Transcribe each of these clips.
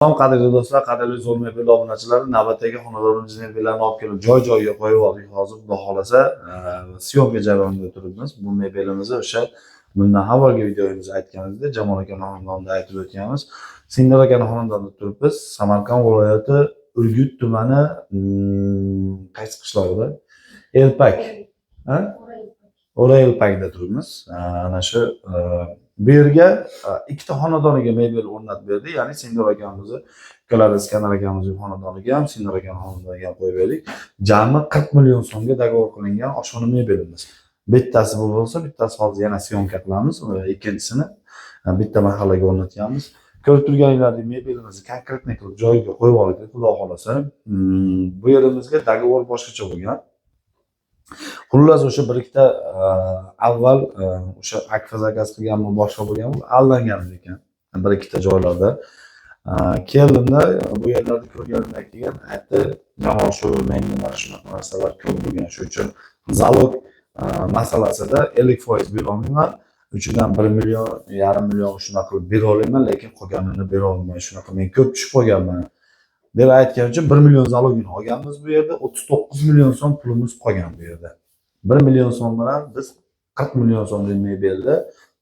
Salom qadrli do'stlar, qadrli zo'r mebel obunachilari, navbatdagi xonadonimiz mebellarni olib kelib joy-joyiga qo'yib oldik. Hozir xudo xolasa syomka jarayonida turibmiz. Bu mebelimizni o'sha bundan avvalgi videomizda aytganimizdek, Jamol aka xonadonida aytib o'tganmiz. Singdor aka xonadonida turibmiz. Samarqand viloyati Urgut tumani qaysi qishlog'ida? Elpak. Ha? O'raelpakda turibmiz. Ana shu bu yerga ikkita xonadoniga mebel o'rnatib berdik. Ya'ni Singdor akamizni, ukalari Iskandar akamizning xonadoniga ham, Singdor akaning xonadoniga ham qo'yib berdik. Jami 40 million so'mga dogovor qilingan oshxona mebelimiz. Bittasi bu bo'lsa, bittasi hozir yana syomka qilamiz. Ikkinchisini bitta mahallaga o'rnatganmiz. Ko'rib turganinglardek mebelimizni konkretniy qilib joyiga qo'yib oldik, xudo xolasa. Bu yerimizga dogovor boshqacha bo'lgan. Xullas o'sha bir ikkita avval o'sha akfa zakaz qilganmi, boshqa bo'lganmi, aldangan ekan. Bir ikkita joylarda keldimda bu yerlarni ko'rganimdan keyin aytdi, "Jamol shu menga mana shunaqa narsalar ko'p bo'lgan, shu uchun zalog masalasida 50% bera olmayman. Uchidan 1,5 million shunaqa qilib bera olaman, lekin qolganini bera olmayman. Shunaqa men ko'p tushib qolganman." deb aytgan uchun 1 million zalogini olganmiz bu yerda. 39 million so'm pulimiz qolgan bu yerda. 1 million so'm bilan biz 40 million so'mlik mebelni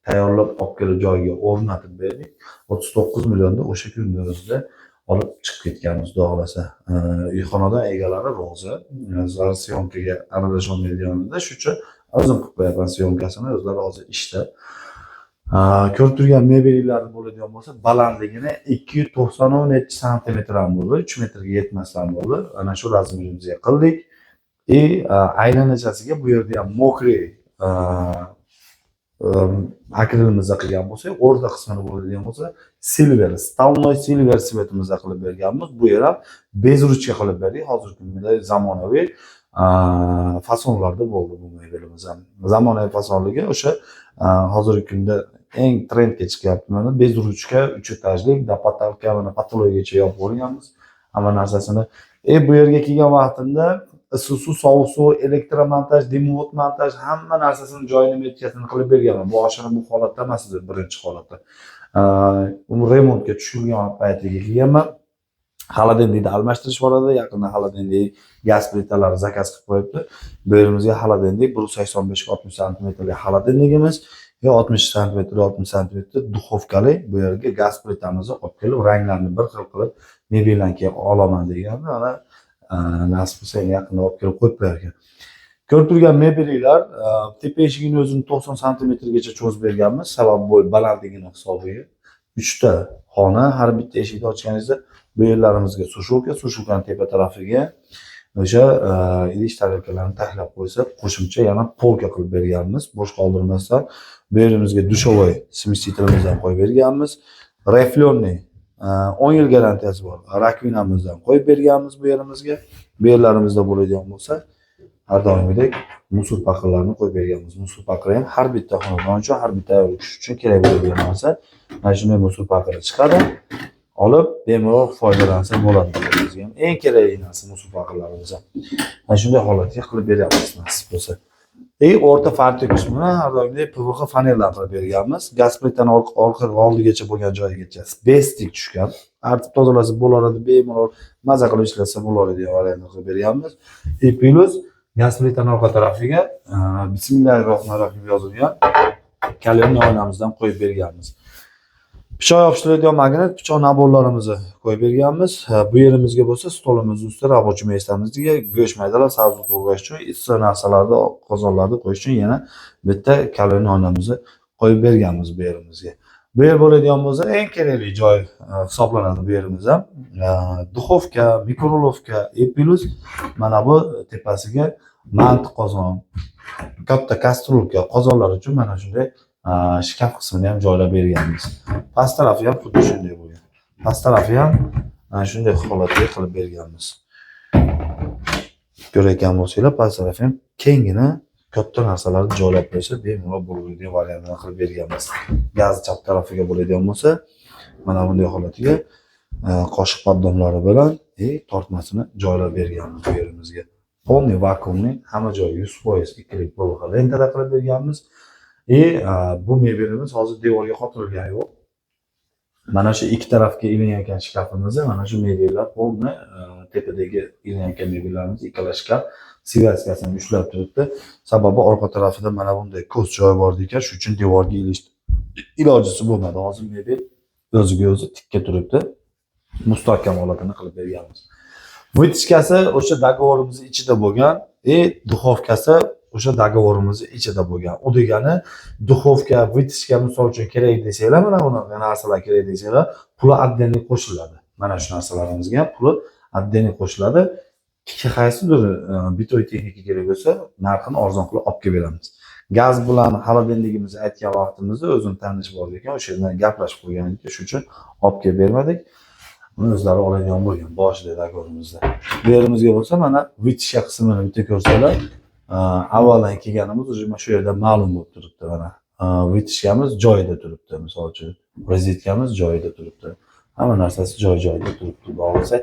tayyorlab olib kelib joyiga o'rnatib berdik. 39 millionda o'sha kunning o'zida olib chiqib ketganmiz, xudo xolasa. Uy xonadon egalari rozi. O'zlari syomkaga aralasholmaydiganida, shuning uchun o'zim qilib qo'yaman syomkasini, o'zlari hozir ishda. Ko'rib turgan mebellarni bo'ladigan bo'lsa, balandligini 297 sm ham bo'ldi, 3 metrga yetmasdan bo'ldi. Ana shu razmerimizga qildik. Aylanachasiga bu yerda ham mokriy akrilimizni qilgan bo'lsak, o'rta qismini bo'ladigan bo'lsa, silver, stolnoy silver svetimizni qilib berganmiz. Bu yer ham bez ruchka qilib berdik. Hozirgi kunda zamonaviy fasonlarda bo'ldi bu mebelimiz ham. Zamonaviy fasonligi o'sha hozirgi kunda eng trendga chiqyapti. Mana bez ruchka 3 etajli, dapatalka mana patologiyacha yopib bo'lganmiz. Hamma narsasini bu yerga kelgan vaqtimda issiq suv, sovuq suv, elektromontaj, dimovod montaj hamma narsasini joyini metkasini qilib berganman. Bu oshxona bu holatda emas edi, birinchi holatda. Remontga tushirgan paytiga kelganman. Xolodilnikni almashtirish bor edi. Yaqinda xolodilnik gaz plitalari zakaz qilib qo'yibdi. Bu yerimizga xolodilnik 185-60 sm xolodilnikimiz, 60 sm, 60 sm duxovkali bu yerga gaz plitamizni olib kelib, ranglarni bir xil qilib mebeldan keyin olaman degandi. Ana nasib bo'lsa yaqinda olib kelib qo'yib bergan. Ko'rib turgan mebellar tepa eshigini o'zini 90 sm gacha cho'zib berganmiz. Sabab bo'y balandligini hisobiga 3 ta xona, har bitta eshikni ochganingizda bu yerlarimizga sushulkaning tepa tarafiga o'sha idish tarelkalarni taxlab qo'ysa, qo'shimcha yana polka qilib berganmiz. Bosh qoldirmasdan bu yerimizga dushovoy smesителimizni qo'yib berganmiz. Reflonniy 10 yil garantiyasi bor rakvinamizdan qo'yib berganmiz bu yerimizga. Bu yerlarimizda bo'ladigan bo'lsa, har doimgidek musor paqirlarini qo'yib berganmiz. Musor paqiri ham har bitta xonadon uchun, har bitta ayol kishi uchun kerak bo'ladigan narsa. Mana shunday musor paqiri chiqadi. Olib bemalol foydalansa bo'ladi. Bizga ham eng kerakli narsa musor paqirlarimiz. Mana shunday holatga qilib beryapmiz nasib bo'lsa. O'rta farqli qismini har doimgidek PVX fanellar qilib berganmiz. Gaz plitani oldigacha bo'lgan joyigacha bestik tushgan. Artib tozalasa bo'lardi, bemalol maza qilib ishlasa bo'ladi degan variantni qilib berganmiz. Plus gaz plitani orqa tarafiga Bismillahirrohmanirrohim yozilgan kalyonli oynamizdan qo'yib berganmiz. Pichoq yopishtiradigan magnit pichoq naborlarimizni qo'yib berganmiz. Bu yerimizga bo'lsa, stolimiz ustida rabochiy mestamizga go'sht maydalar, sabzi to'g'rash uchun, issiq narsalarni, qozonlarni qo'yish uchun yana bitta kalyonli oynamizni qo'yib berganmiz bu yerimizga. Bu yer bo'ladigan bo'lsa, eng kerakli joy hisoblanadi bu yerimiz ham. Duxovka, mikrolovka, plus mana bu tepasiga manti qozon, katta kastrulka, qozonlar uchun mana shunday shkaf qismini ham joylab berganmiz. Past tarafi ham xuddi shunday bo'lgan. Past tarafi ham mana shunday holatga qilib berganmiz. Ko'rayotgan bo'lsanglar, past tarafi ham kengina katta narsalarni joylab bersa bemalol bo'ladigan variantni qilib berganmiz. Gaz chap tarafiga bo'ladigan bo'lsa, mana bunday holatiga qoshiq poddomlari bilan tortmasini joylab berganmiz bu yerimizga. Polniy vakuumli, hamma joyi 100% ikkilik PVX lentada qilib berganmiz. Bu mebelimiz hozir devorga qotirilgani yo'q. Mana shu ikki tarafga ilinayotgan shkafimizni mana shu mebellar полный tepadagi ilinayotgan mebellarimiz ikkala shkaf sviyatkasini ushlab turibdi. Sababi orqa tarafida mana bunday ko'z joyi bor ekan, shuning uchun devorga ilish ilojisi bo'lmadi. Hozir mebel o'ziga o'zi tikka turibdi. Mustahkam holatini qilib berganmiz. Vытяжкasi o'sha договорimiz ichida bo'lgan, duxovkasi o'sha doговорimiz ichida bo'lgan. U degani duxovka, vытяжка misol uchun kerak desanglar, mana bunaqa narsalar kerak desanglar, puli отдельный qo'shiladi. Mana shu narsalarimizga ham puli отдельный qo'shiladi. Qaysidir bitoy texnika kerak bo'lsa, narxini arzon qilib olib kelib beramiz. Gaz bilan xolodilligimizni aytgan vaqtimizda o'zim tanish bor ekan, o'sha yerdan gaplashib qo'ygan edik, shuning uchun olib kelib bermadik. Uni o'zlari oladigan bo'lgan boshida dogorimizda. Bu yerimizga bo'lsa mana vытяжка qismini bitta ko'rsanglar, avvaldan kelganimiz уже mana shu yerda ma'lum bo'lib turibdi mana. Vытяжкamiz joyida turibdi, misol uchun rozetkamiz joyida turibdi. Hamma narsasi joy-joyida turibdi. Bo'lsa,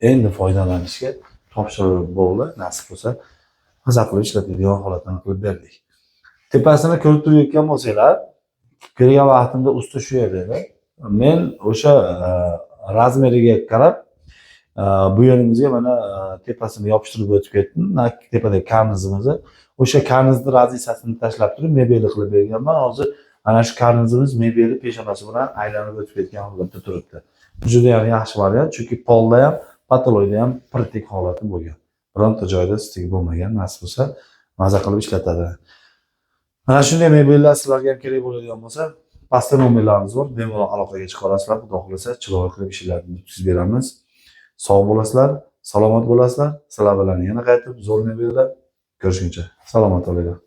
endi foydalanishga topshirib bo'ldi, nasib bo'lsa, maza qilib ishlatadigan holatini qilib berdik. Tepasini ko'rib turayotgan bo'lsanglar, kirgan vaqtimda usta shu yerda edi. Men o'sha razmeriga qarab bu yerimizga mana tepasini yopishtirib o'tib ketdim. Tepadagi karnizimizni, o'sha karnizni razisasini tashlab turib mebel qilib berganman. Hozir ana shu karnizimiz mebeli peshonasi bilan aylanib o'tib ketgan holatda turibdi. Juda ham yaxshi variant, chunki polda ham, patoloyda ham pratik holati bo'lgan. Bironta joyda stik bo'lmagan, nasib bo'lsa maza qilib ishlatadi. Mana shunday mebellar sizlarga ham kerak bo'ladigan bo'lsa, pastda nomerlarimiz bor. Bemalol aloqaga chiqa olasizlar. Xudo xohlasa, chiroyli qilib ishlarni bitkazib beramiz. Sog' bo'lasizlar, salomat bo'lasizlar. Sizlar bilan yana qaytib zo'r mebellar ko'rishguncha salomat bo'linglar.